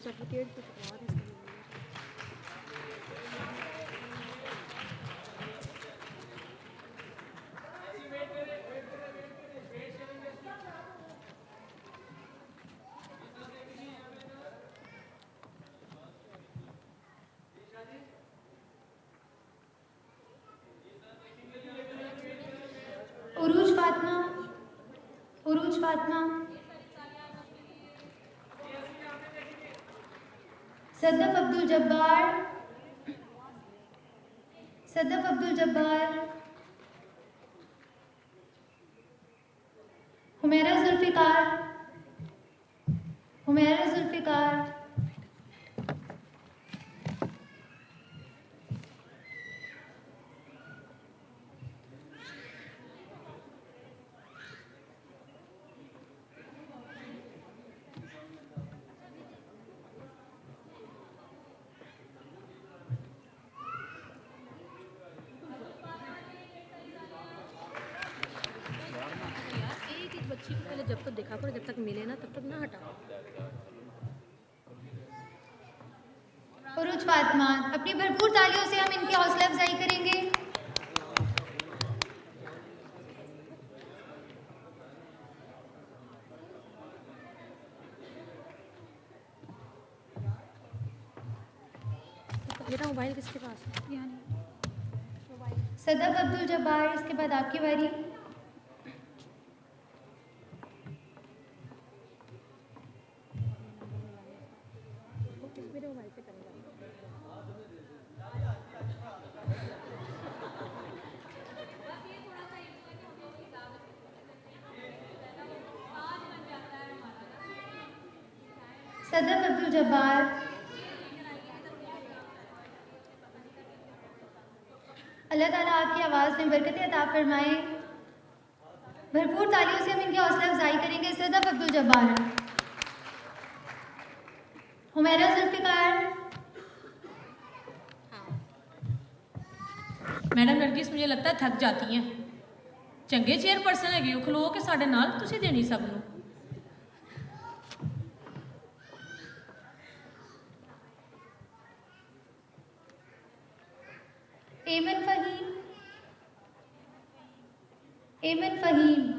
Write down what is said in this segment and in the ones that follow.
Certificate उरूज फातिमा, उरूज फातिमा, सदफ अब्दुल जब्बार, सदफ अब्दुल जब्बार, हुमैरा जुल्फिकार, हुमैरा जुल्फिकार, बच्ची को पहले जब तक देखा करो, जब तक मिले ना तब तक ना हटाओ। उरूज फातिमा, अपनी भरपूर तालियों से हम इनकी हौसला अफजाई करेंगे। बेटा मोबाइल किसके पास है? सदफ अब्दुल जब्बार, इसके बाद आपकी बारी। मेरे मोबाइल पे करेगा। सदफ अब्दुल जब्बार, अल्लाह ताला आपकी आवाज़ में बरकत अता फरमाए। भरपूर तालियों से हम इनकी हौसला अफजाई करेंगे। सदफ अब्दुल जब्बार, हुमैरा जुल्फिकार, मैडम नरगिस मुझे लगता है थक जाती हैं। चंगे चेयरपर्सन है, खलो के साढ़े नाल तुसीं देनी सब नूं। एमन फहीम, एमन फहीम,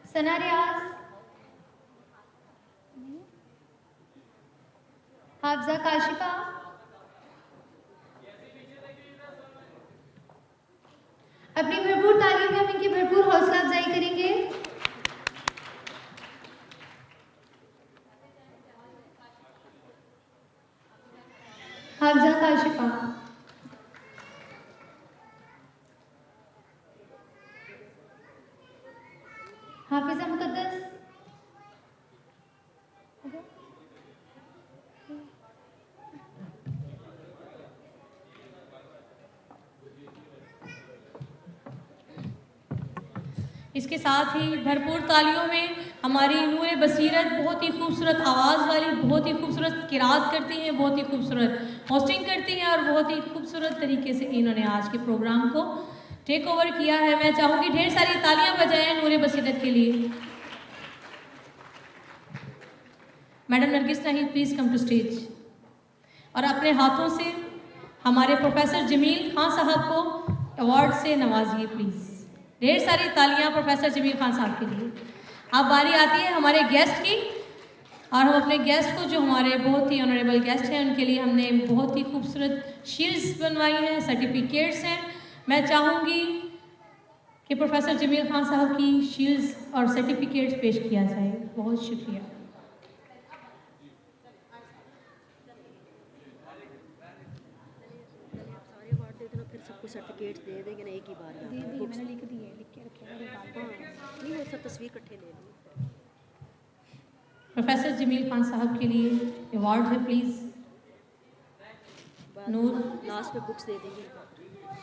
सना रियाज, हाफजा काशिफा, अपनी भरपूर तालीम में हम इनकी भरपूर हौसला अफजाई करेंगे। हाफजा काशिफा, हाफिजा मुकद्दस, इसके साथ ही भरपूर तालियों में हमारी नूर बसीरत बहुत ही खूबसूरत आवाज़ वाली, बहुत ही खूबसूरत किरात करती हैं, बहुत ही खूबसूरत होस्टिंग करती हैं और बहुत ही खूबसूरत तरीके से इन्होंने आज के प्रोग्राम को टेक ओवर किया है। मैं चाहूँगी ढेर सारी तालियां बजाएं नूर बसीरत के लिए। Madam Nargis Nahid please come to stage और अपने हाथों से हमारे प्रोफेसर जमील खान साहब को अवार्ड से नवाजिए प्लीज़। ढेर सारी तालियां प्रोफेसर जमील खान साहब के लिए। अब बारी आती है हमारे गेस्ट की और हम अपने गेस्ट को, जो हमारे बहुत ही ऑनरेबल गेस्ट हैं, उनके लिए हमने बहुत ही खूबसूरत शील्ड्स बनवाई हैं, सर्टिफिकेट्स हैं। मैं चाहूँगी कि प्रोफेसर जमील खान साहब की शील्ड्स और सर्टिफिकेट्स पेश किया जाए। बहुत शुक्रिया। सर्टिफिकेट दे देंगे ना एक ही बार। दे दिए, मैंने लिख दिए, लिख के रखे हैं। नहीं वो सब तस्वीर इकट्ठे ले ली। प्रोफेसर जमील खान साहब के लिए अवार्ड है प्लीज़। नूर लास्ट में बुक्स दे देंगे,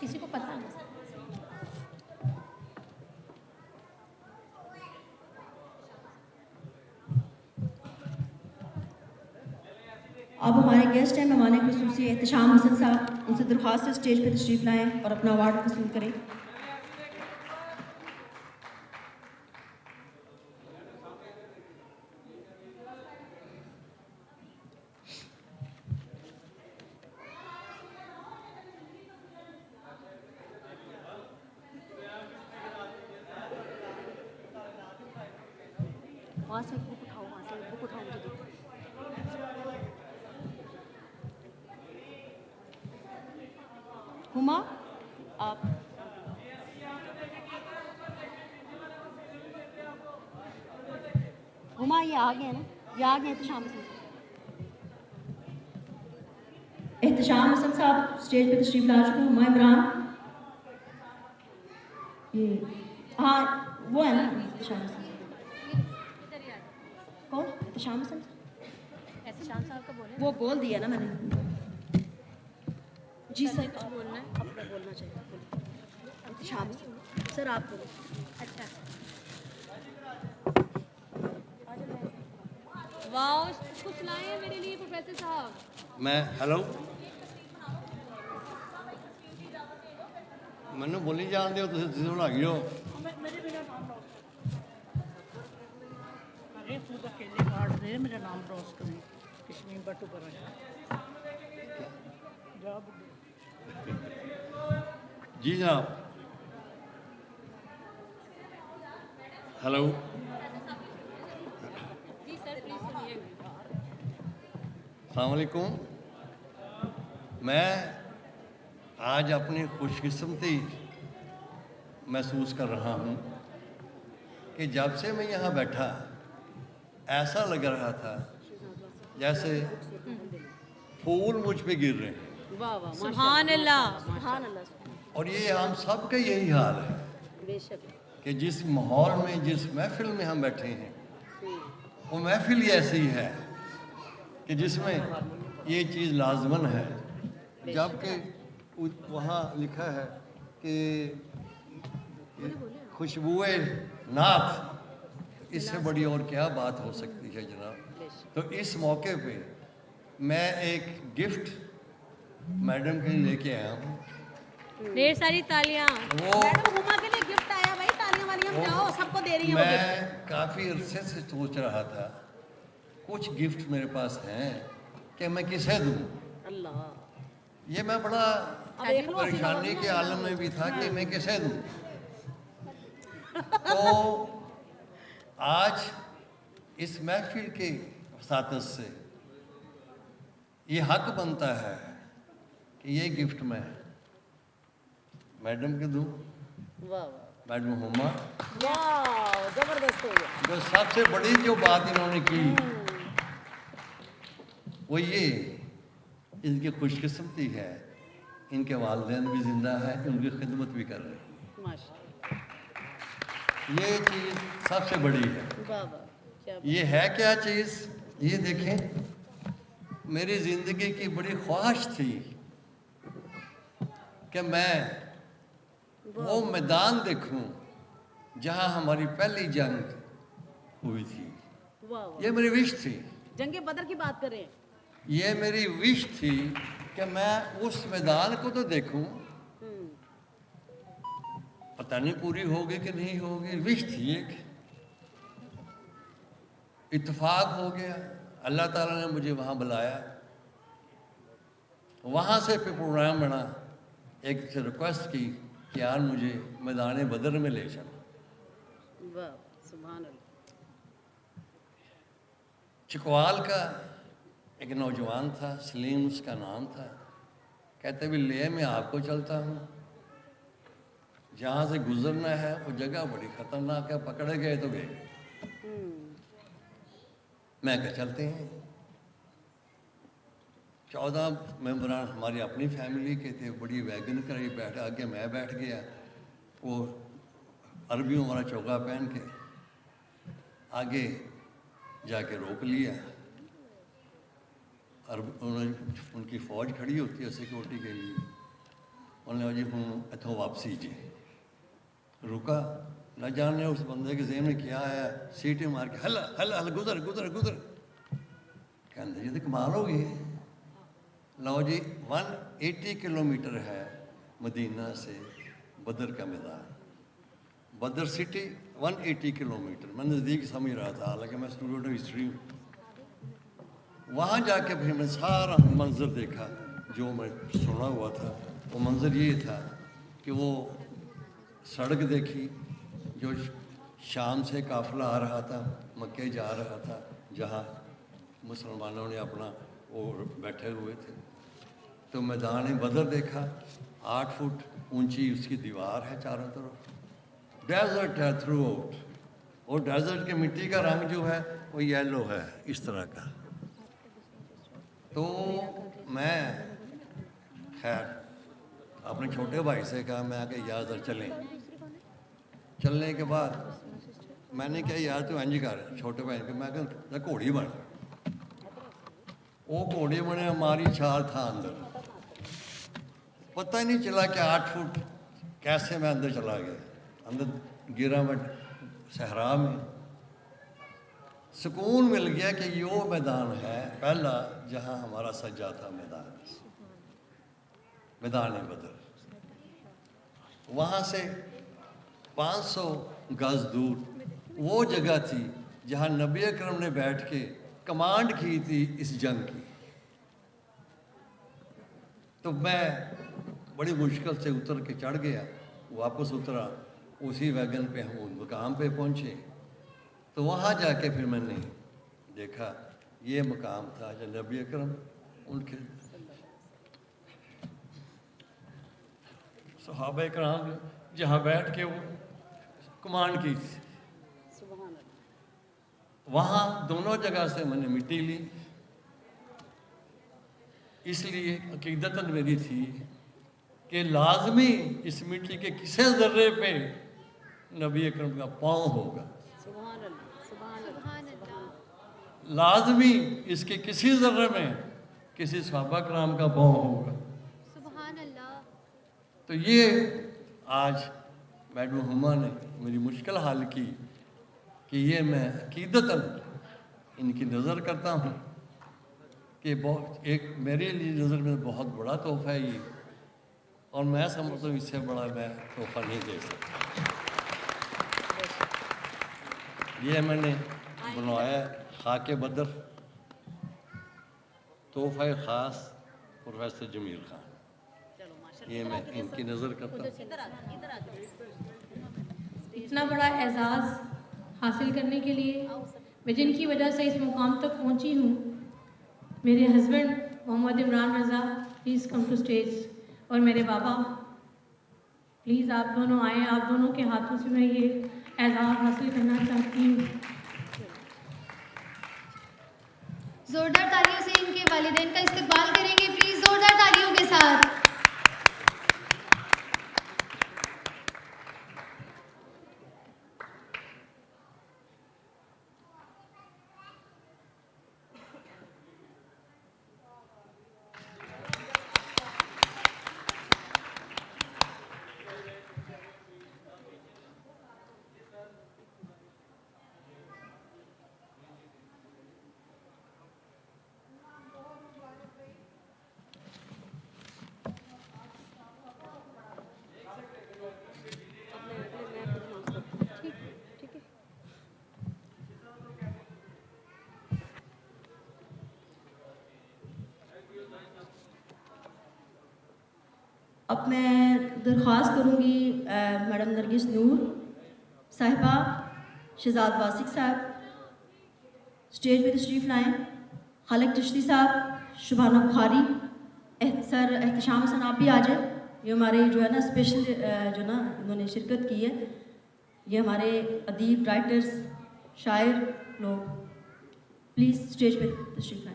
किसी को पता नहीं। अब हमारे गेस्ट हैं मेहमान खुसूसी एहतशाम हसन साहब। उनसे दरख्वास्त है स्टेज पे तशरीफ़ लाएं और अपना अवार्ड वसूल करें। वहाँ से बुक उठाओ, वहाँ से बुक उठाओ, मुझे दो। हुमा, आप हुमा, ये आ गए हैं ना, ये आ गए एहतशाम हसन साहब। एहतशाम हसन साहब स्टेज पे तशरीफ़ ला चुके हैं। हुमा इमरान, ये हाँ वो है ना एहतशाम हसन। कौन? एहतशाम हसन। एहतशाम साहब का बोले। वो बोल दिया ना मैंने। जी सर, कुछ बोलना है? अपना बोलना चाहिए। एहतशाम हसन सर, आप बोलो। अच्छा, वाओ, कुछ लाए हैं मेरे लिए प्रोफेसर साहब। मैं हेलो मैनू बोली जान दो, तुम बना गई हो। अरे तू तो केले काट दे, मेरा नाम क्रॉस करें कश्मीर बटू पर जॉब जी जनाब, हेलो। जी सर, प्लीज सुनिए। अस्सलाम वालेकुम। मैं आज अपनी खुशकिस्मती महसूस कर रहा हूँ कि जब से मैं यहाँ बैठा ऐसा लग रहा था जैसे फूल मुझ पे गिर रहे हैं। वाह वाह, सुभान अल्लाह। सुभान अल्लाह। और ये हम सब का यही हाल है बेशक। कि जिस माहौल में, जिस महफिल में हम बैठे हैं, वो महफिल ही ऐसी है कि जिसमें ये चीज़ लाजमन है। जबकि वहाँ लिखा है कि खुशबुए नात, इससे बड़ी और क्या बात हो सकती है जनाब। तो इस मौके पे मैं एक गिफ्ट मैडम के लिए लेके आया हूँ। ढेर सारी तालियां। वो हुमा के लिए गिफ्ट आया भाई, तालियां वालियां बजाओ, सबको दे रही है वो गिफ्ट। मैं काफ़ी अरसे से सोच रहा था कुछ गिफ्ट मेरे पास हैं कि मैं किसे दूँ। अल्लाह, ये मैं बड़ा अब देख लो परेशानी के आलम में भी था कि मैं किसे दूँ। तो आज इस महफिल के साथस से ये हक बनता है कि ये गिफ्ट मैं मैडम के दूँ। वाह वाह मैडम हुमा, वाह, जबरदस्त हो गया। जो सबसे बड़ी जो बात इन्होंने की वो ये, इनकी खुशकिस्मती है, इनके वालिदैन भी जिंदा है, उनकी खिदमत भी कर रहे हैं। माशाल्लाह, ये चीज़ सबसे बड़ी है। वाह वाह, क्या ये है क्या चीज़? ये देखें, मेरी ज़िंदगी की बड़ी ख्वाहिश थी कि मैं वो मैदान देखूं जहां हमारी पहली जंग हुई थी। वाह वाह। ये मेरी विश थी, जंगे बदर की बात कर रहे हैं। ये मेरी विश थी कि मैं उस मैदान को तो देखूं। पता नहीं पूरी होगी कि नहीं होगी, विश थी एक। इत्तेफाक हो गया, अल्लाह ताला ने मुझे वहाँ बुलाया। वहाँ से फिर प्रोग्राम बना, एक से रिक्वेस्ट की कि यार मुझे मैदान बदर में ले चलो। वाह, सुभान अल्लाह। चिकवाल का एक नौजवान था, सलीम उसका नाम था। कहते भी ले मैं आपको चलता हूँ, जहाँ से गुजरना है वो जगह बड़ी ख़तरनाक है, पकड़े गए तो गए। मैं कह चलते हैं। 14 मेंबरान हमारी अपनी फैमिली के थे, बड़ी वैगन कराई, बैठ आगे मैं बैठ गया, वो अरबियों वाला चौका पहन के आगे जाके रोक लिया। और उनकी फ़ौज खड़ी होती है सिक्योरिटी के लिए। उन्होंने जी हूँ इतों वापसी जी। रुका, न जाने उस बंदे के ज़हन में क्या आया, सीटी मार के हल हल हल गुजर गुजर गुजर। कहते जी तो कमाल हो गई, लो जी, 180 किलोमीटर है मदीना से बदर का मैदान। बदर सिटी 180 किलोमीटर, मैं नज़दीक समझ रहा था, हालांकि मैं स्टूडेंट हिस्ट्री हूँ। वहाँ जाके फिर मैं सारा मंजर देखा जो मैं सुना हुआ था। वो मंजर ये था कि वो सड़क देखी जो शाम से काफ़िला आ रहा था, मक्के जा रहा था, जहाँ मुसलमानों ने अपना वो बैठे हुए थे। तो मैदान बदर देखा, 8 फुट ऊंची उसकी दीवार है चारों तरफ, डेजर्ट है थ्रू आउट। और डेजर्ट के मिट्टी का रंग जो है वो येलो है इस तरह का। तो मैं खैर अपने छोटे भाई से कहा, मैं आके यार इधर चलें। चलने के बाद मैंने कहा यार तू इंज कर, छोटे भाई को मैं कहा घोड़ी बन। वो घोड़ी बने, हमारी छाल था अंदर, पता ही नहीं चला कि 8 फुट कैसे मैं अंदर चला गया। अंदर गिरा मैं सहरा में। सुकून मिल गया कि यो मैदान है पहला जहाँ हमारा सजा था मैदान बदर। वहाँ से 500 गज दूर वो जगह थी जहाँ नबी अकरम ने बैठ के कमांड की थी इस जंग की। तो मैं बड़ी मुश्किल से उतर के चढ़ गया, वापस उतरा, उसी वैगन पे हम उस मकाम पे पहुँचे। तो वहाँ जाके फिर मैंने देखा ये मकाम था जो नबी अकरम उनके सहाबा कराम जहाँ बैठ के वो कमांड की थी। वहाँ दोनों जगह से मैंने मिट्टी ली, इसलिए अकीदतन मेरी थी कि लाजमी इस मिट्टी के किसी ज़र्रे पे नबी अकरम का पाँव होगा, लाजमी इसके किसी ज़र्रे में किसी सहाबा कराम का पाँव होगा। तो ये आज मैडम हुमा ने मेरी मुश्किल हल की कि ये मैं अकीदतन इनकी नज़र करता हूँ कि बहुत एक मेरे लिए नज़र में बहुत बड़ा तोहफ़ा है ये, और मैं समझता हूँ इससे बड़ा मैं तोहफ़ा नहीं दे सकता। ये मैंने बनवाया खाके बदर, तोहफ़ा ख़ास प्रोफेसर जमील खान। ये मैं इनकी नज़र करता हूँ। इतना बड़ा एजाज़ हासिल करने के लिए मैं जिनकी वजह से इस मुकाम तक पहुंची हूँ, मेरे husband Mohammad Imran Raza, please come to stage, और मेरे बाबा प्लीज़ आप दोनों आए। आप दोनों के हाथों से मैं ये एजाज़ हासिल करना चाहती हूँ। जोरदार तालियों से इनके वालिदैन का इस्तकबाल करेंगे प्लीज, जोरदार तालियों के साथ। अब मैं दरख्वास्त करूँगी मैडम नरगिस नूर साहिबा, शहजाद वासिक साहब स्टेज पे तशरीफ़ लाएँ, खालिक चिश्ती साहब, शुभाना बुखारी, सर एहतशाम हसन आप भी आ जाए। ये हमारे जो है ना स्पेशल जो ना इन्होंने शिरकत की है, ये हमारे अदीब, राइटर्स, शायर लोग, प्लीज़ स्टेज पे तशरीफ़ लाएँ।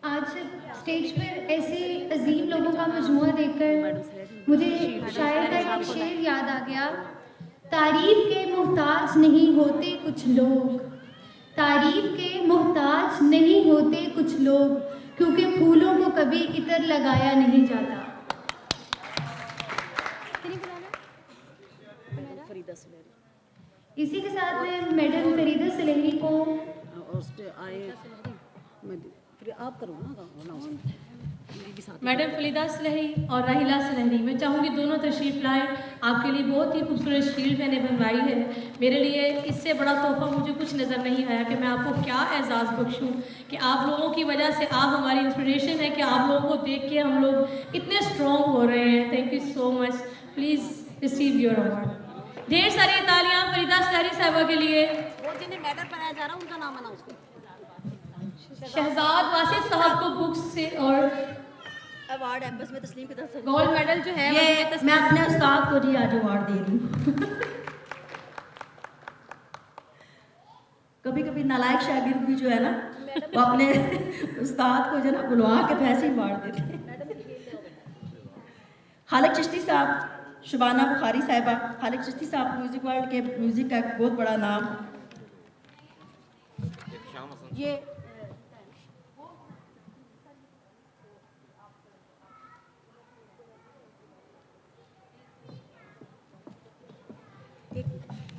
आज स्टेज पर ऐसे अजीम लोगों का मजमुआ देखकर मुझे शायर का एक शेर याद आ गया। तारीफ के मोहताज नहीं होते कुछ लोग, तारीफ के मोहताज नहीं होते कुछ लोग, क्योंकि फूलों को कभी इतर लगाया नहीं जाता। फरीदा सुलेरी। इसी के साथ में मैडम फरीदा सुलेरी को और उसके आए फिर आप करो ना अनाउंसमेंट। मैडम फरीदा सुलेरी और राहिला सुलेरी, मैं चाहूँगी दोनों तशरीफ़ लाएँ। आपके लिए बहुत ही खूबसूरत शील्ड मैंने बनवाई है। मेरे लिए इससे बड़ा तोहफा मुझे कुछ नज़र नहीं आया कि मैं आपको क्या एजाज़ बख्शूँ, कि आप लोगों की वजह से आप हमारी इंस्पिरेशन है, कि आप लोगों को देख के हम लोग इतने स्ट्रॉन्ग हो रहे हैं। Thank you so much. Please receive your award. ढेर सारी तालियाँ फरीदा सुलेरी साहिबा के लिए। वो जिन्हें मेडल पहनाया जा रहा है उनका नाम अनाउंस करो। शहजाद वासिफ साहब को बुक्स से और अवार्ड एम्बस में तस्लीम की तरफ से गोल्ड मेडल जो है ये मैं अपने उस्ताद को जी आज अवार्ड दे रही हूँ। कभी कभी नालायक शागिर्द भी जो है ना, वो अपने उस्ताद को जो ना बुलवा के तो ऐसे ही अवार्ड देते हैं। खालिक चिश्ती साहब, शुबाना बुखारी साहिबा। खालिक चिश्ती साहब म्यूजिक वर्ल्ड के म्यूजिक का एक बहुत बड़ा नाम। ये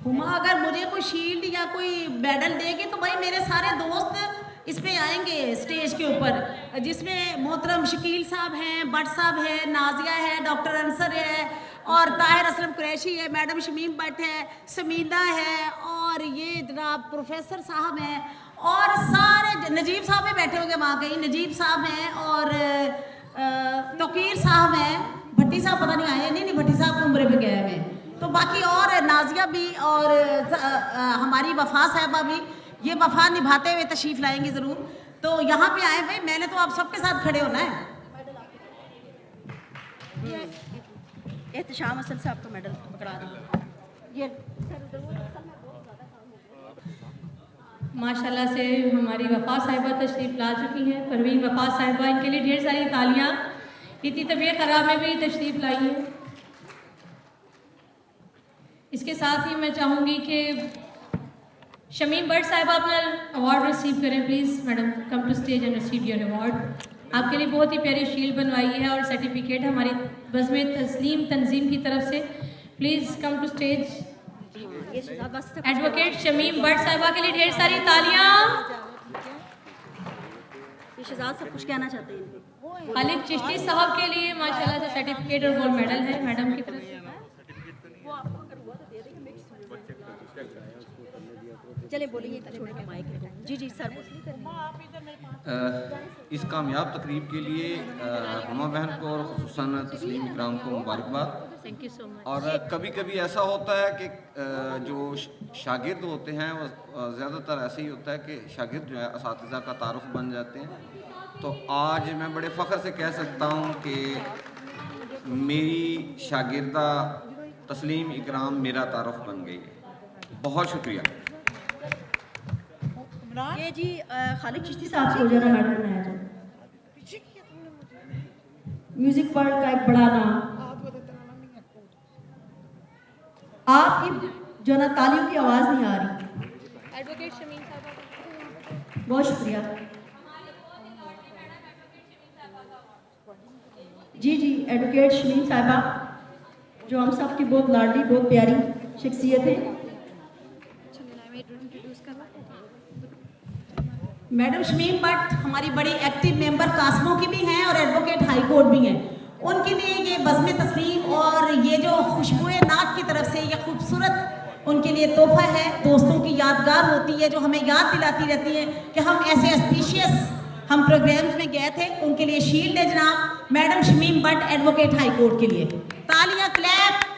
हुमा अगर मुझे कोई शील्ड या कोई मेडल देगी तो भाई मेरे सारे दोस्त इस पे आएंगे स्टेज के ऊपर, जिसमें मोहतरम शकील साहब हैं, भट्ट साहब है, नाजिया है, डॉक्टर अंसर है और ताहिर असलम कुरैशी है, मैडम शमीम भट्ट है, समीना है और ये जनाब प्रोफेसर साहब हैं और सारे नजीब साहब भी बैठे होंगे वहाँ कहीं, नजीब साहब हैं और तौकीर साहब हैं, भट्टी साहब पता नहीं आए नहीं भट्टी साहब उम्र पे गए हैं, तो बाकी और नाजिया भी और हमारी वफा साहबा भी ये वफा निभाते हुए तशरीफ लाएंगे ज़रूर। तो यहाँ पे आए भाई, मैंने तो आप सबके साथ खड़े होना है। एहतशाम असल साहब का मेडल पकड़ा दें। ये माशाल्लाह से हमारी वफा साहिबा तशरीफ़ ला चुकी हैं, परवीन वफा साहिबा, इनके लिए ढेर सारी तालियाँ। इतनी तबीयत ख़राब में भी तशरीफ़ लाई है। इसके साथ ही मैं चाहूँगी कि शमीम भट्ट साहिबा अपना अवार्ड रिसीव करें। Please madam come to stage and receive your award. आपके लिए बहुत ही प्यारी शील्ड बनवाई है और सर्टिफिकेट हमारी बज़्म तस्लीम तंजीम की तरफ से। Please come to stage. ये शहजाद वासिफ साहब एडवोकेट शमीम भट्ट साहिबा के लिए ढेर सारी तालियाँ। ये शहजाद सब कुछ कहना चाहते हैं। खालिक चिश्ती साहब के लिए माशाल्लाह से सर्टिफिकेट और गोल्ड मेडल है मैडम की तरफ से। चले बोलिए छोड़ के माइक को। जी जी सर इस कामयाब तकरीब के लिए हुमा बहन को और खुसूसन तस्लीम इकराम को मुबारकबाद। Thank you so much. और कभी कभी ऐसा होता है कि जो शागिर्द होते हैं वो ज़्यादातर ऐसे ही होता है कि शागिर्द जो है असातिज़ा का तारुफ बन जाते हैं। तो आज मैं बड़े फ़ख्र से कह सकता हूँ कि मेरी शागिर्दा तस्लीम इकराम मेरा तारुफ बन गई है। बहुत शुक्रिया। ये जी खालिक चिश्ती साहब को जो ना मेडल बनाया जाए। म्यूजिक वर्ल्ड का एक बड़ा नाम। आपकी जो ना तालियों की आवाज़ नहीं आ रही। एडवोकेट शमीम साहब, बहुत शुक्रिया। जी जी एडवोकेट शमीम साहिबा जो हम सब की बहुत लाडली बहुत प्यारी शख्सियत है। मैडम शमीम भट्ट हमारी बड़ी एक्टिव मेंबर कास्मो की भी हैं और एडवोकेट हाई कोर्ट भी हैं। उनके लिए ये बज़्म तस्लीम और ये जो खुशबुए नाक की तरफ से ये खूबसूरत उनके लिए तोहफा है, दोस्तों की यादगार होती है जो हमें याद दिलाती रहती है कि हम ऐसे एस्पीशियस हम प्रोग्राम्स में गए थे। उनके लिए शील्ड है जनाब madam Shamim Bhatt advocate high court के लिए। तालियां क्लैप।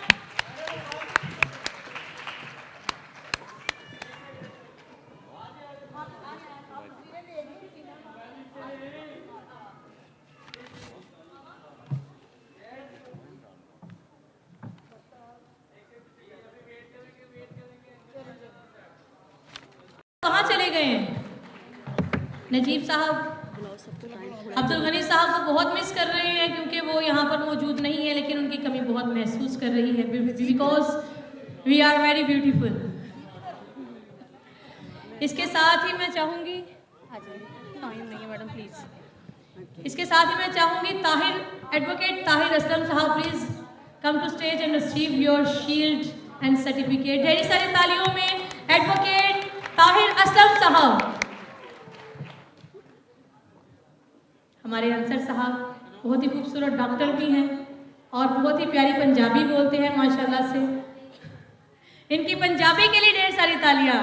कहाँ चले गए हैं? नजीब साहब, अब्दुल गनी साहब को बहुत मिस कर रहे हैं क्योंकि वो यहाँ पर मौजूद नहीं है, लेकिन उनकी कमी बहुत महसूस कर रही है because we are very beautiful. इसके साथ ही मैं चाहूँगी, आ जाइए, टाइम नहीं है मैडम प्लीज़। इसके साथ ही मैं चाहूँगी एडवोकेट ताहिर असलम साहब please come to stage and receive your shield and certificate. ढेरी सारी तालियों में एडवोकेट ताहिर असलम साहब। हमारे अंसर साहब बहुत ही खूबसूरत डॉक्टर भी हैं और बहुत ही प्यारी पंजाबी बोलते हैं माशाल्लाह से। इनकी पंजाबी के लिए ढेर सारी तालियां।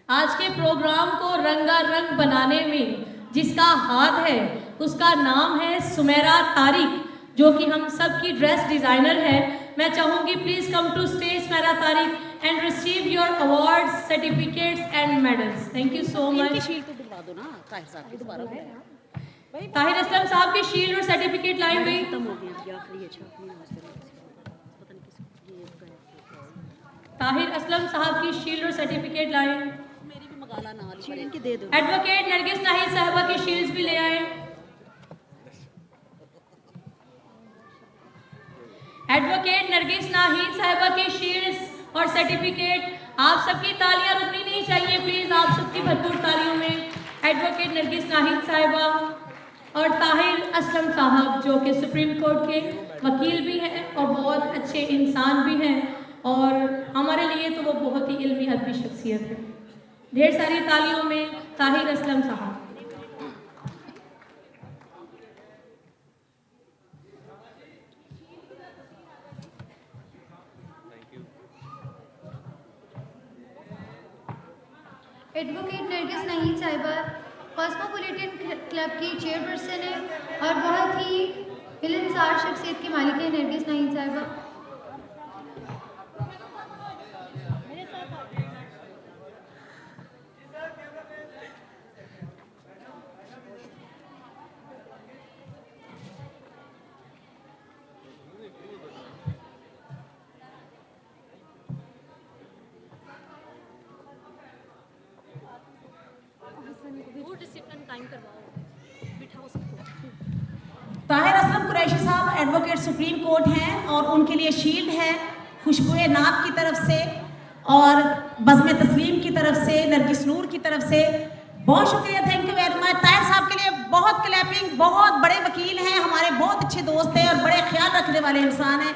आज के प्रोग्राम को रंगारंग बनाने में जिसका हाथ है उसका नाम है सुमेरा तारिक, जो कि हम सब की ड्रेस डिजाइनर है। मैं चाहूंगी please come to stage Sumera Tariq and receive your awards, certificates and medals. Thank you so इनकी मच। शील्ड तो दिलवा दो ना ताहिर साहब की, दोबारा बुलाया। ताहिर असलम साहब की शील्ड और सर्टिफिकेट लाई हुई। खत्म हो गया जी, आखिरी अच्छा अपनी आवाज़ करें, पता नहीं किस ये गया। ताहिर असलम साहब की शील्ड और सर्टिफिकेट लाए। मेरी भी मगाला ना शील्ड इनकी दे दो। एडवोकेट नरगिस नाहिद साहबा की शील्ड्स भी ले आए। एडवोकेट नरगिस नाहिद साहबा की शील्ड्स और सर्टिफिकेट। आप सबकी तालियां रुकनी नहीं चाहिए प्लीज, आप सबकी भरपूर तालियों में एडवोकेट नरगिस नाहिद साहबा और ताहिर असलम साहब, जो कि सुप्रीम कोर्ट के वकील भी हैं और बहुत अच्छे इंसान भी हैं और हमारे लिए तो वो बहुत ही इल्मी अदबी शख्सियत है। ढेर सारी तालियों में ताहिर असलम साहब। एडवोकेट नरगिस नाहिद साहिबा कॉस्मोपॉलिटन क्लब की चेयरपर्सन है और बहुत ही मिलनसार शख्सियत की मालिक है नरगिस नाहिद साहिबा। वो डिसिप्लिन कायम करवाओ, बिठाओ सबको। ताहिर असलम कुरैशी साहब एडवोकेट सुप्रीम कोर्ट हैं और उनके लिए शील्ड है खुशबुए नाब की तरफ से और बज़्म तस्लीम की तरफ से, नरगिस नूर की तरफ से। बहुत शुक्रिया, thank you very much. Tahir साहब के लिए बहुत क्लैपिंग। बहुत बड़े वकील हैं, हमारे बहुत अच्छे दोस्त हैं और बड़े ख्याल रखने वाले इंसान हैं।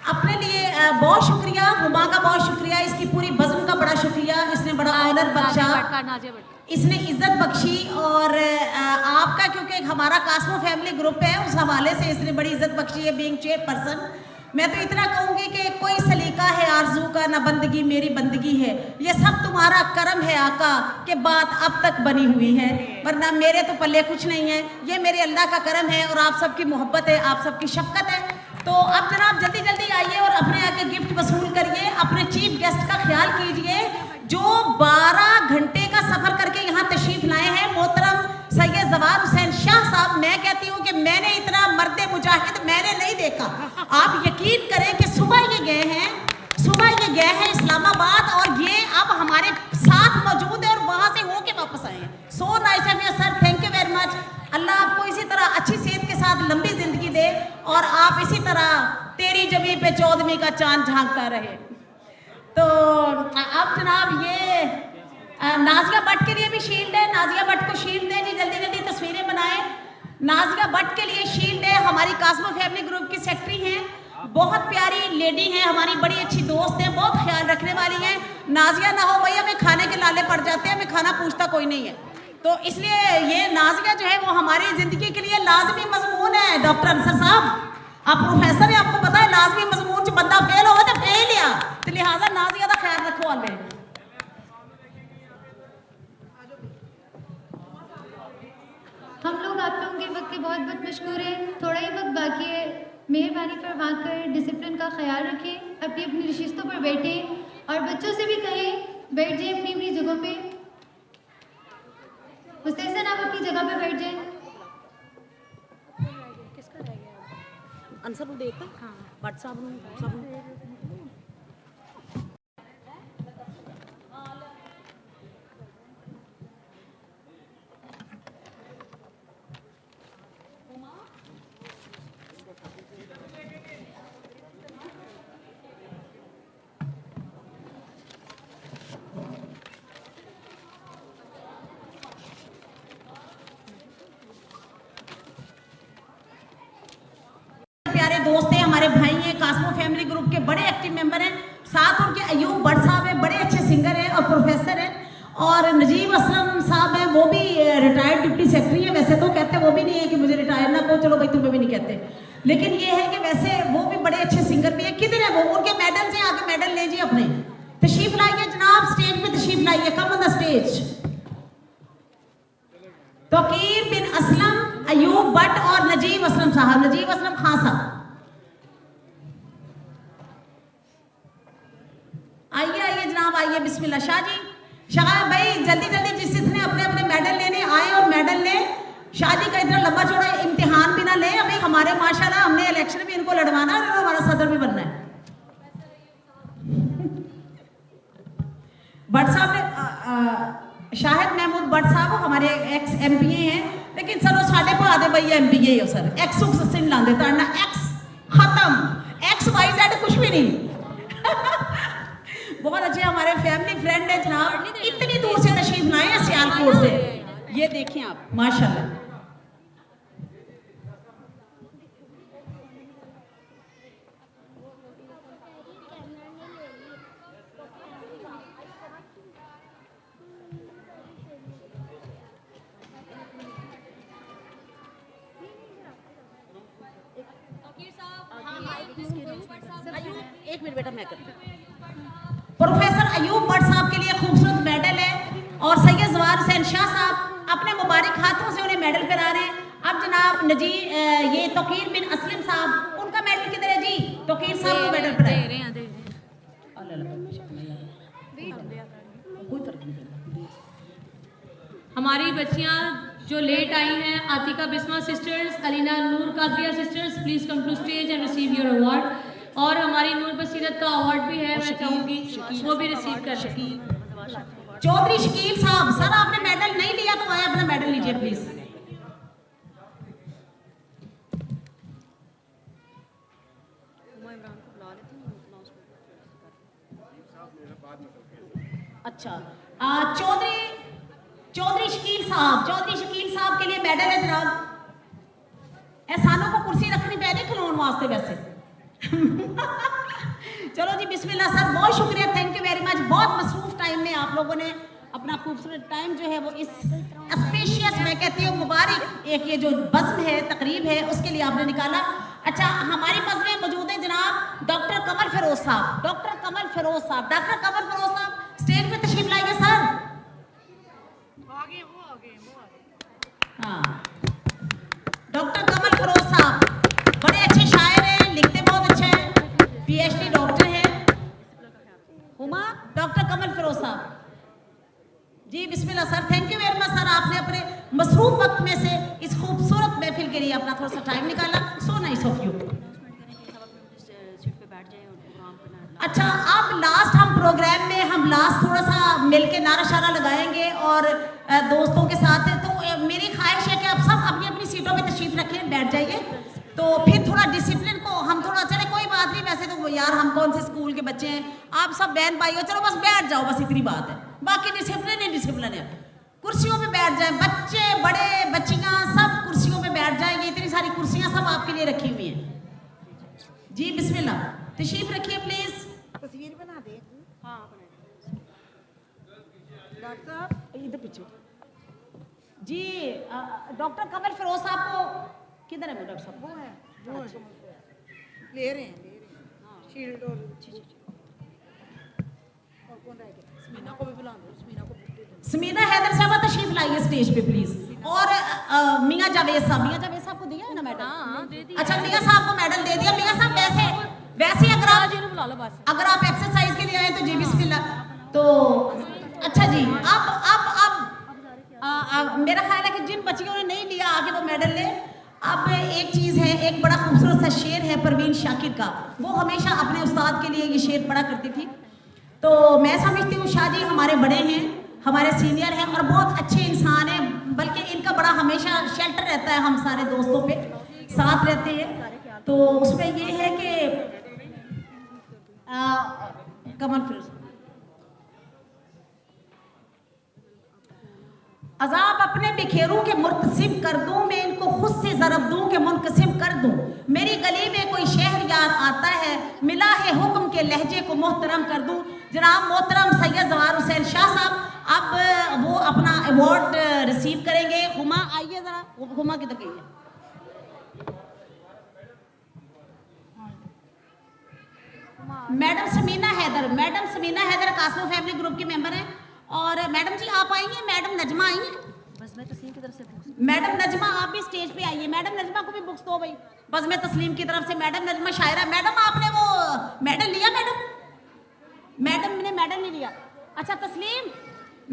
अपने लिए बहुत शुक्रिया, हुमा का बहुत शुक्रिया, इसकी पूरी बज़्म का बड़ा शुक्रिया। इसने बड़ा ऑनर बख्शा, इसने इज्जत बख्शी और आपका, क्योंकि हमारा कास्मो फैमिली ग्रुप है, उस हवाले से इसने बड़ी इज्जत बख्शी है बीइंग चेयरपर्सन। मैं तो इतना कहूँगी कि कोई सलीका है आरजू का, ना बंदगी मेरी बंदगी है, ये सब तुम्हारा करम है आका कि बात अब तक बनी हुई है, वरना मेरे तो पल्ले कुछ नहीं है। ये मेरे अल्लाह का करम है और आप सबकी मोहब्बत है, आप सबकी शफकत है। तो अब जनाब जल्दी जल्दी आइए और अपने आके गिफ्ट वसूल करिए, अपने चीफ गेस्ट का ख्याल कीजिए जो 12 घंटे का सफर करके यहाँ तशरीफ लाए हैं, मोहतरम सैयद जवाद हुसैन शाह साहब। मैं कहती हूँ कि मैंने इतना मर्द मुजाहिद मैंने नहीं देखा। आप यकीन करें कि सुबह ये गए हैं इस्लामाबाद और ये अब हमारे साथ मौजूद है और वहाँ से होके वापस आए हैं। So nice of you sir, thank you very much. Allah आपको इसी तरह अच्छी सेहत के साथ लंबी जिंदगी दे और आप इसी तरह तेरी जमी पे 14वीं का चांद झांकता रहे। तो अब जनाब ये नाजिया भट्ट के लिए भी शील्ड है, नाजिया भट्ट को शील्ड दें जी, जल्दी जल्दी तस्वीरें बनाएं। नाजिया भट्ट के लिए शील्ड है, हमारी कास्मो फैमिली ग्रुप की सेक्रेटरी हैं, बहुत प्यारी लेडी हैं, हमारी बड़ी अच्छी दोस्त हैं, बहुत ख्याल रखने वाली हैं। नाजिया ना हो भैया हमें खाने के लाले पड़ जाते हैं, हमें खाना पूछता कोई नहीं है, तो इसलिए ये नाजिया जो है वो हमारी ज़िंदगी के लिए लाजमी मजमून है। डॉक्टर अंसर साहब आप प्रोफेसर हैं, आपको पता है लाजमी मजमून च बंदा फेल हो तो फेल ही आ, तो लिहाजा नाजिया का ख्याल रखो। आले हम लोग आप लोगों के वक्त के बहुत बहुत मशहूर हैं। थोड़ा ही वक्त बाकी है, मेहरबानी फरमा कर डिसिप्लिन का ख्याल रखें, अपनी अपनी नशिस्तों पर बैठें और बच्चों से भी कहें बैठ जाएं अपनी अपनी जगहों पे। मुस्तैसन आप अपनी जगह पे बैठ जाएं। किसका रह गया? अंसर ਨੂੰ ਦੇਤਾ ਹਾਂ ਭੱਟ ਸਾਹਿਬ ਨੂੰ ਸਭ ਨੂੰ। प्यारे दोस्त हैं, हमारे भाई हैं, कास्मो फैमिली ग्रुप के बड़े एक्टिव मेंबर हैं। साथ उनके अयूब भट्ट साहब हैं, बड़े अच्छे सिंगर हैं और प्रोफेसर हैं। और नजीब असलम साहब हैं, वो भी रिटायर्ड डिप्टी सेक्रेटरी है। वैसे तो कहते वो भी नहीं है कि मुझे रिटायर ना कहो, चलो भाई तुम्हें भी नहीं कहते, लेकिन ये है कि वैसे वो भी बड़े अच्छे सिंगर भी है। किधर है वो? उनके मेडल से आगे मेडल ले जी अपने, तशरीफ लाइए जनाब, स्टेज पे तशरीफ लाइए, come on the stage. Tauqeer bin Aslam, Ayub Bhatt और नजीब असलम साहब, नजीब असलम खान साहब आइए आइए जनाब, आइए, बिस्मिल्लाह। शाह जी, शाह भाई जल्दी जल्दी जिसने अपने अपने मेडल लेने आए और मेडल ले। शाह जी का इतना लंबा चौड़ा इम्तिहान भी ना ले, अभी हमारे माशाल्लाह हमने इलेक्शन भी इनको लड़वाना है और हमारा सदर भी बनना है। भट्ट साहब ने शाहिद महमूद भट्ट साहब हमारे एक्स MPA हैं, लेकिन सर वो साढ़े पा दे भाई MPA हो सर, एक्स सिंह लाते ताड़ना, एक्स खत्म, XYZ कुछ भी नहीं। बहुत अच्छे हमारे फैमिली फ्रेंड है जनाब, इतनी दूर से तशरीफ लाए हैं सियालकोट से, ये देखें आप माशाल्लाह। एक मिनट बेटा, मैं करती हूं। प्रोफेसर अयूब भट्ट साहब के लिए खूबसूरत मेडल है और सैयद जवार हुसैन शाह साहब अपने मुबारक हाथों से उन्हें मेडल पहना रहे हैं। अब जनाब ये तौकीर बिन असलम साहब, उनका मेडल किधर है जी? तौकीर साहब को मेडल पहनाए। हमारी बच्चियां जो लेट आई हैं, Atika Bisma sisters, Alina Noor Qadriya sisters, please come to stage and receive your award. और हमारी नूर बसीरत का अवार्ड भी है, मैं चाहूंगी वो भी रिसीव कर सकें। चौधरी शकील साहब, सर आपने मेडल नहीं लिया तो आए अपना मेडल लीजिए प्लीज। अच्छा, चौधरी शकील साहब के लिए मेडल है जनाब। एहसानों को कुर्सी रखनी पहले खिलौने वास्ते वैसे। चलो जी बिस्मिल्लाह सर, बहुत शुक्रिया, थैंक यू वेरी मच। बहुत मसरूफ टाइम में आप लोगों ने अपना खूबसूरत टाइम जो है वो इस स्पेशियस, मैं कहती हूँ मुबारक एक ये जो बज़्म है, तकरीब है, उसके लिए आपने निकाला। अच्छा, हमारी बज़्म में मौजूद है जनाब डॉक्टर कमर फिरोज साहब। डॉक्टर कमर फिरोज साहब स्टेज पे तशरीफ लाइए सर। हाँ, डॉक्टर कमर फिरोज साहब बड़े अच्छे शायर हैं, लिखते बहुत अच्छा है, PhD डॉक्टर है। हुमा, डॉक्टर कमर फिरोज साहब जी, बिस्मिल्लाह sir, thank you very much sir, आपने अपने मसरूफ वक्त में से इस खूबसूरत महफिल के लिए अपना थोड़ा सा टाइम निकाला। सो नाइस ऑफ यू। अच्छा, अब लास्ट हम प्रोग्राम में हम लास्ट थोड़ा सा मिलके नारा शारा लगाएंगे और दोस्तों के साथ है, तो मेरी ख्वाहिश है कि आप सब अपनी अपनी सीटों पे तशरीफ रखें, बैठ जाइए। तो फिर थोड़ा डिसिप्लिन को हम थोड़ा, चले कोई बात नहीं, वैसे तो यार हम कौन से स्कूल के बच्चे हैं, आप सब बहन भाई हो, चलो बस बैठ जाओ, बस इतनी बात है। बाकी डिसिप्लिन है, कुर्सियों पे बैठ जाए, बच्चे बड़े बच्चियां सब कुर्सियों पे बैठ जाएंगे। इतनी सारी कुर्सियां सब आपके लिए रखी हुई हैं जी। बिस्मिल्लाह, तशरीफ रखिए प्लीज। तस्वीर बना दे। हाँ, डॉक्टर साहब इधर पीछे जी। डॉक्टर कमर फिरोज साहब को किधर है? वो डॉक्टर साहब वो है, ले रहे हैं शील्ड और कौन रह गया? समीना को भी बुला दो, समीना हैदर साहब तशरीफ लाइए स्टेज पे प्लीज। और मियां जावेद साहब को दिया है ना मेडल? हाँ, दे दिया। अच्छा, मियां साहब को मेडल दे दिया। मियां साहब वैसे अगर आप एक्सरसाइज के लिए आए तो जी बिस्मिल्लाह। तो अच्छा जी, अब मेरा ख्याल है कि जिन बच्चियों ने नहीं लिया आगे वो मेडल ले। अब एक चीज़ है, एक बड़ा खूबसूरत सा शेर है परवीन शाकिर का, वो हमेशा अपने उस्ताद के लिए ये शेर पढ़ा करती थी। तो मैं समझती हूँ शाह जी हमारे बड़े हैं, हमारे सीनियर हैं और बहुत अच्छे इंसान हैं, बल्कि इनका बड़ा हमेशा शेल्टर रहता है, हम सारे दोस्तों पे साथ रहते हैं। तो उसमें ये है कि कमल फिरोज, अजाब अपने बिखेरू के मुर्तसिब कर दूं मैं इनको इसको खुद से ज़रब दूं कि मुनकसिम कर दूं। मेरी गली में कोई शहर याद आता है, मिला है हुक्म के लहजे को मोहतरम कर दूं। जनाब मोहतरम सैयद जवार हुसैन शाह साहब अब वो अपना अवार्ड रिसीव करेंगे। हुमा आइए ज़रा, हुमा किधर गई है? मैडम समीना हैदर कासमो फैमिली ग्रुप की मेंबर हैं। और मैडम जी आप आएंगे, मैडम नजमा आई हैं। बस मैं तस्लीम की तरफ से मैडम नजमा आप भी स्टेज पे आइए। मैडम नजमा को भी बुक्स दो भाई। बस मैं तस्लीम की तरफ से मैडम नजमा शायरा। मैडम आपने वो मेडल लिया? मैडम ने मेडल नहीं लिया। अच्छा तस्लीम,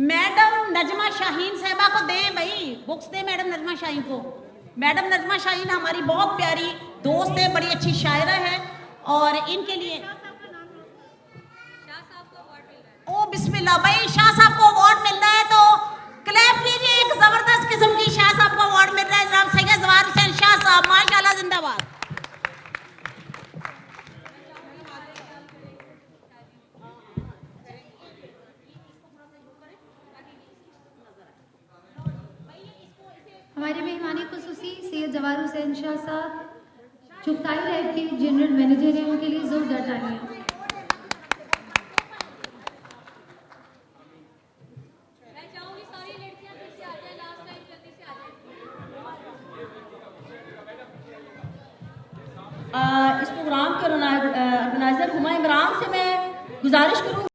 मैडम नजमा शाहीन साहबा को दे भाई, बुक्स दे मैडम नजमा शाहीन को। मैडम नजमा शाहीन हमारी बहुत प्यारी दोस्त है, बड़ी अच्छी शायरा है। और इनके लिए ओ बिस्मिल्लाह भाई, शाह साहब को अवार्ड मिल रहा है, तो क्लैप कीजिए। एक जबरदस्त किस्म की शाह साहब को अवार्ड मिल रहा है। जनाब सैयद जवार हुसैन शाह साहब, माशाल्लाह, जिंदाबाद। हमारे मेहमानी खुसूसी सैयद जवार हुसैन शाह साहब चुगताई लैब के जनरल मैनेजर हैं, उनके लिए जोरदार तालियां। इस प्रोग्राम के ऑर्गेनाइजर हुमा इमरान से मैं गुजारिश करूँ।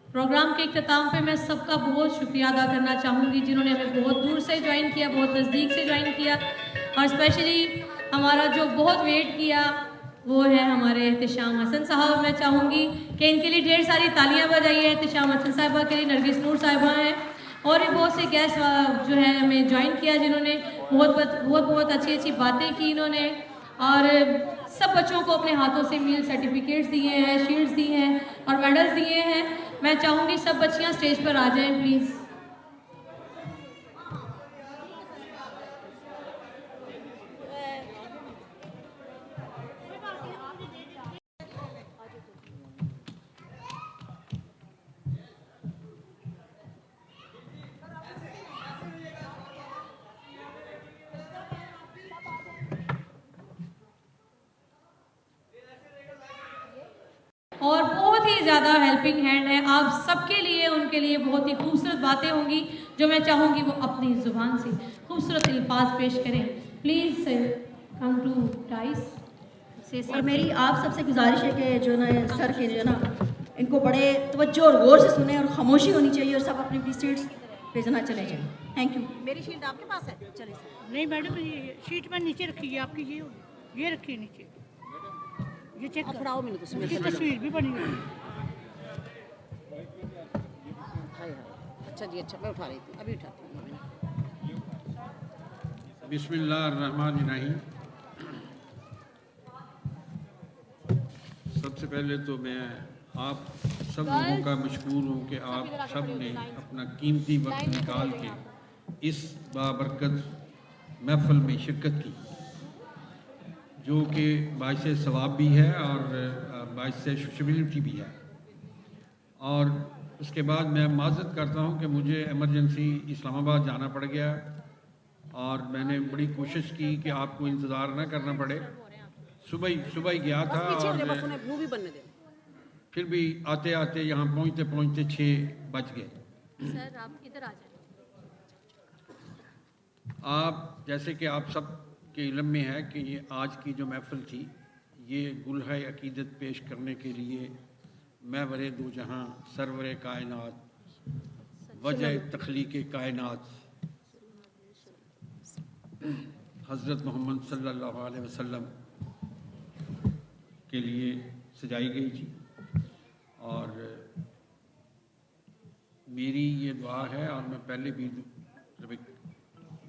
प्रोग्राम के इख्तिताम पे मैं सबका बहुत शुक्रिया अदा करना चाहूँगी जिन्होंने हमें बहुत दूर से ज्वाइन किया, बहुत नज़दीक से ज्वाइन किया। और स्पेशली हमारा जो बहुत वेट किया वो है हमारे एहतिशाम हसन साहब। मैं चाहूँगी कि इनके लिए ढेर सारी तालियां बजाइए। एहतिशाम हसन साहबा के लिए नरगिस नूर साहिबा हैं और भी बहुत से गेस्ट जो है हमें ज्वाइन किया, जिन्होंने बहुत अच्छी बातें की इन्होंने। और सब बच्चों को अपने हाथों से मील सर्टिफिकेट्स दिए हैं, शील्ड्स दी हैं और मेडल्स दिए हैं। मैं चाहूँगी सब बच्चियाँ स्टेज पर आ जाएं प्लीज़। और बहुत ही ज़्यादा हेल्पिंग हैंड है आप सबके लिए। उनके लिए बहुत ही खूबसूरत बातें होंगी जो मैं चाहूँगी वो अपनी ज़ुबान से खूबसूरत अल्फाज पेश करें। प्लीज़ कम टू टाइस। और मेरी आप सबसे गुजारिश है कि जो ना सर के जो ना इनको बड़े तवज्जो और गौर से सुने और खामोशी होनी चाहिए और सब अपनी अपनी सीट्स पे जना चले जाएं। Thank you. मेरी शील्ड आपके पास है? चलिए नहीं मैडम, ये शीट में नीचे रखी है आपकी, ये रखी है नीचे, ये चेक फड़ाओ मैंने तो उसकी तस्वीर भी बनी हुई है। हाय हाय, अच्छा जी, अच्छा मैं उठा रही थी, अभी उठाती हूँ। बिस्मिल्लाहिर्रहमानिर्रहीम। सबसे पहले तो मैं आप सब लोगों का मशकूर हूँ कि आप सब ने अपना कीमती वक्त निकाल के इस बाबरकत महफिल में शिरकत की, जो कि बाइस सवाब भी है और बाइस खुशबिलिटी भी है। और उसके बाद मैं माज़रत करता हूँ कि मुझे इमरजेंसी इस्लामाबाद जाना पड़ गया और मैंने बड़ी कोशिश की कि आपको इंतज़ार ना करना पड़े। सुबह ही गया था और फिर भी आते आते यहाँ पहुँचते 6 बज गए। सर आप इधर आ जाए। आप जैसे कि आप सब के इल्म में है कि ये आज की जो महफिल थी, ये गुलह अकीदत पेश करने के लिए महवर दो जहाँ सरवर कायनात वजह तख्लीक कायनात हज़रत मोहम्मद सल्लल्लाहु अलैहि वसल्लम के लिए सजाई गई थी। और मेरी ये दुआ है और मैं पहले भी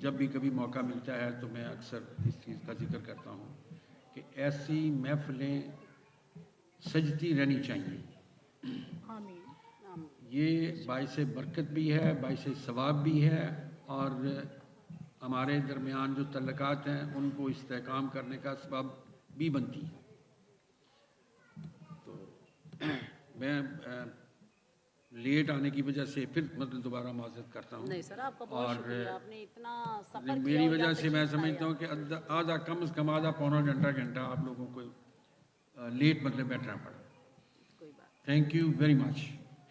जब भी कभी मौका मिलता है तो मैं अक्सर इस चीज़ का जिक्र करता हूँ कि ऐसी महफिलें सजती रहनी चाहिए। ये बाइस बरकत भी है, बाइस सवाब भी है और हमारे दरमियान जो तल्लकात हैं उनको इस्तेहकाम करने का सबब भी बनती है। तो मैं लेट आने की वजह से फिर मतलब दोबारा माजरत करता हूँ। नहीं सर, आपका बहुत शुक्रिया, आपने इतना सफर किया मेरी और वजह यहाँ से तक मैं आए। समझता हूँ कि आधा कम से कम आधा पौना घंटा आप लोगों को लेट मतलब बैठना पड़ा। थैंक यू वेरी मच,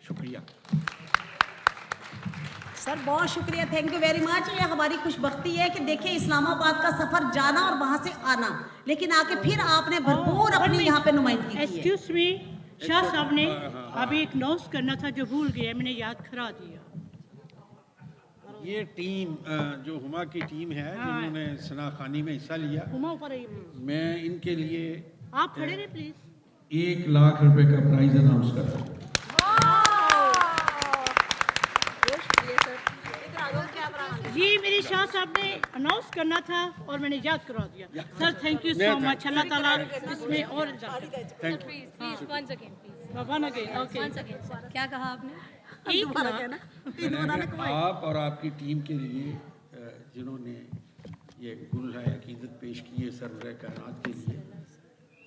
शुक्रिया सर, बहुत शुक्रिया, थैंक यू वेरी मच। ये हमारी खुशबख्ती है कि देखिए इस्लामाबाद का सफर जाना और वहाँ से आना, लेकिन आके फिर आपने भरपूर अपनी यहाँ पे नुमाइंदगी की है। एक्सक्यूज मी, शाह साहब ने अभी एक अनाउंस करना था जो भूल गया, मैंने याद करा दिया। ये टीम जो हुमा की टीम है जिन्होंने सना खानी में हिस्सा लिया, हुमा ऊपर आइए, मैं इनके लिए आप खड़े रहे प्लीज। 1 लाख रुपए का प्राइज अनाउंस कर रहा हूँ। जी मेरी शाह साहब ने अनाउंस करना था और मैंने याद करवा दिया। Sir thank you so much, अल्लाह ताला इसमें और thank you. Please once again, please one again, okay. Once again. क्या कहा आपने? आप और आपकी टीम के लिए जिन्होंने ये गुल है अकीदत पेश की है सरवर कायनात के लिए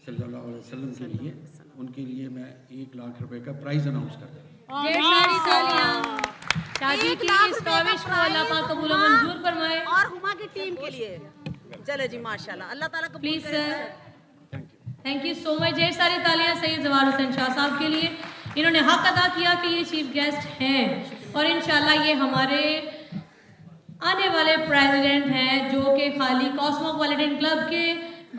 सल्लल्लाहु अलैहि वसल्लम के लिए, उनके लिए मैं 1 लाख रुपए का प्राइज अनाउंस कर रहा हूँ। ढेर सारी तालियां शादी की इस काविश को अल्लाह पाक कबूल और मंजूर फरमाए। और हुमा की टीम के लिए चले जी, माशाल्लाह, अल्लाह ताला कबूल प्लीज करे sir, thank you so much. ढेर सारी तालियां सैयद जवाहर हुसैन शाह साहब के लिए, इन्होंने हक अदा किया कि ये चीफ गेस्ट हैं और इंशाल्लाह ये हमारे आने वाले प्रेसिडेंट हैं, जो कि खाली कॉस्मोपॉलिटन क्लब के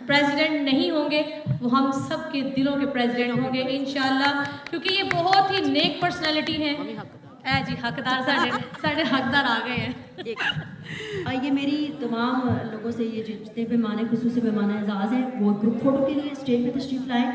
प्रेसिडेंट नहीं होंगे, वो हम सब के दिलों के प्रेसिडेंट होंगे इंशाल्लाह, क्योंकि ये बहुत ही नेक पर्सनालिटी हैं। ए जी हकदार साढ़े हकदार आ गए हैं। ये मेरी तमाम लोगों से ये जितने पैमाने खुसूसी पैमाना एजाज़ है वो ग्रुप फोटो के लिए स्टेज पे तशरीफ लाएं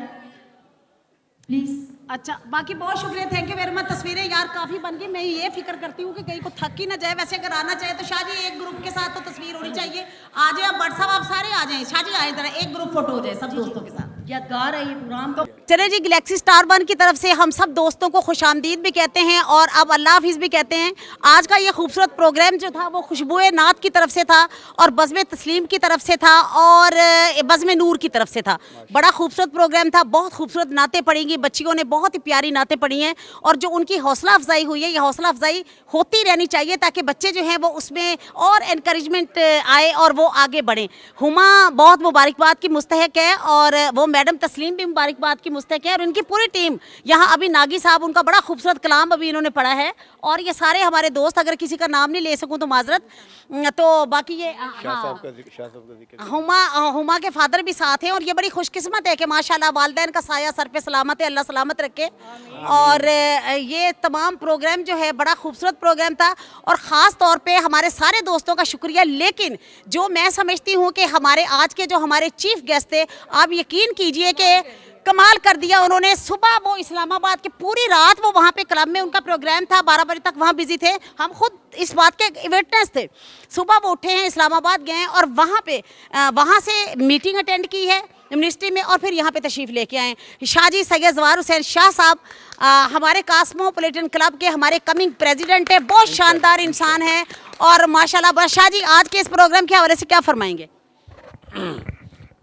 प्लीज़। अच्छा, बाकी बहुत शुक्रिया, थैंक यू वेरी मच। तस्वीरें यार काफ़ी बन गई, मैं ये फिक्र करती हूँ कि कहीं को थक ही ना जाए। वैसे अगर आना चाहे तो शाह जी एक ग्रुप के साथ तो तस्वीर होनी चाहिए। आ जाए आप, बट साहब आप सारे आ जाएं, शाह जी आए जरा, एक ग्रुप फोटो हो जाए सब दोस्तों के साथ। यादगार है ये प्रोग्राम। तो चले जी, गैलेक्सी स्टार 1 की तरफ से हम सब दोस्तों को खुशामदीद भी कहते हैं और अब अल्लाह हाफिज़ भी कहते हैं। आज का ये खूबसूरत प्रोग्राम जो था वो खुशबुए नात की तरफ से था और बज़्म तस्लीम की तरफ से था और बज़्म नूर की तरफ से था। बड़ा खूबसूरत प्रोग्राम था, बहुत खूबसूरत नातें पढ़ेंगी, बच्चियों ने बहुत ही प्यारी नातें पढ़ी हैं और जो उनकी हौसला अफजाई हुई है, ये हौसला अफजाई होती रहनी चाहिए ताकि बच्चे जो हैं वो उसमें और इनकरेजमेंट आए और वो आगे बढ़ें। हुमा बहुत मुबारकबाद की मुस्तहक है और वो मैडम तस्लीम भी मुबारकबाद की मुस्तहक है और इनकी पूरी टीम यहाँ। अभी नागी साहब, उनका बड़ा खूबसूरत कलाम अभी इन्होंने पढ़ा है और ये सारे हमारे दोस्त, अगर किसी का नाम नहीं ले सकूँ तो माजरत, तो बाकी ये हुमा के फादर भी साथ हैं और ये बड़ी खुशकिस्मत है कि माशाल्लाह वालिदैन का साया सर पे सलामत है, अल्लाह सलामत रखे। और ये तमाम प्रोग्राम जो है बड़ा खूबसूरत प्रोग्राम था और ख़ास तौर पे हमारे सारे दोस्तों का शुक्रिया। लेकिन जो मैं समझती हूँ कि हमारे आज के जो हमारे चीफ गेस्ट थे, आप यकीन कीजिए कि कमाल कर दिया उन्होंने। सुबह वो इस्लामाबाद की पूरी रात वो वहाँ पे क्लब में उनका प्रोग्राम था, 12 बजे तक वहाँ बिजी थे, हम खुद इस बात के विटनेस थे। सुबह वो उठे हैं, इस्लामाबाद गए और वहाँ पे वहाँ से मीटिंग अटेंड की है मिनिस्ट्री में और फिर यहाँ पे तशरीफ़ लेके आए। शाह जी सैयद जवाहर हुसैन शाह साहब हमारे कॉस्मोपॉलिटन क्लब के हमारे कमिंग प्रेसिडेंट है, बहुत शानदार इंसान है और माशाल्लाह। बस शाह जी आज के इस प्रोग्राम के हवाले से क्या फरमाएंगे?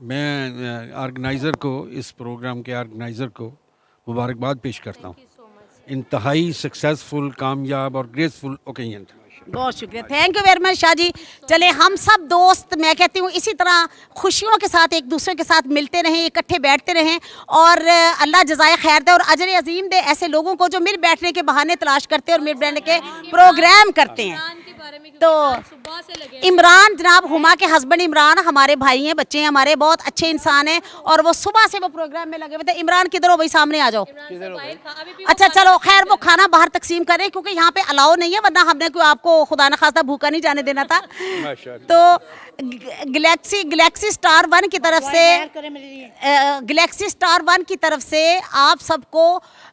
मैं ऑर्गेनाइज़र को, इस प्रोग्राम के ऑर्गेनाइज़र को मुबारकबाद पेश करता हूँ। इंतहाई सक्सेसफुल, कामयाब और ग्रेसफुल ओकेजन था। बहुत शुक्रिया, thank you very much Shah ji. चले हम सब दोस्त, मैं कहती हूँ इसी तरह खुशियों के साथ एक दूसरे के साथ मिलते रहें, इकट्ठे बैठते रहें और अल्लाह जज़ाए खैर दे और अजर अजीम दे ऐसे लोगों को जो मिल बैठने के बहाने तलाश करते हैं और मिल बैठने के प्रोग्राम करते हैं। तो इमरान जनाब, हुमा के हस्बैंड इमरान हमारे भाई हैं, बच्चे हैं हमारे, बहुत अच्छे इंसान हैं और वो सुबह से वो प्रोग्राम में लगे हुए थे। इमरान किधर हो भाई, सामने आ जाओ। अच्छा चलो खैर, वो खाना बाहर तकसीम करें क्योंकि यहाँ पे अलाउ नहीं है, वरना हमने कोई आपको खुदा न खास्ता भूखा नहीं जाने देना था। तो गैलेक्सी स्टार 1 की तरफ से, गैलेक्सी स्टार 1 की तरफ से आप सबको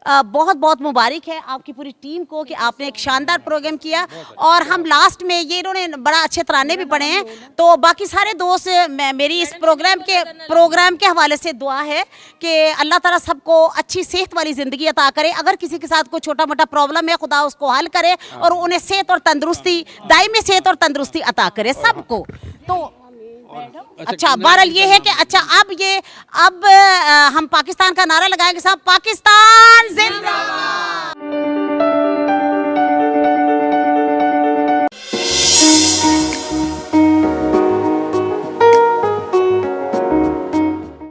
बहुत बहुत मुबारक है, आपकी पूरी टीम को कि आपने एक शानदार प्रोग्राम किया और हम लास्ट में ये इन्होंने बड़ा अच्छे तराने भी पढ़े हैं। तो बाकी सारे दोस्त, मेरी इस प्रोग्राम के हवाले से दुआ है कि अल्लाह ताला सबको अच्छी सेहत वाली ज़िंदगी अता करे। अगर किसी के साथ कोई छोटा मोटा प्रॉब्लम है, खुदा उसको हल करे और उन्हें सेहत और तंदुरुस्ती, दायमी सेहत और तंदुरुस्ती अता करे सबको। तो अच्छा बहरहाल ये है कि अच्छा अब हम पाकिस्तान का नारा लगाएंगे साहब, पाकिस्तान जिंदाबाद।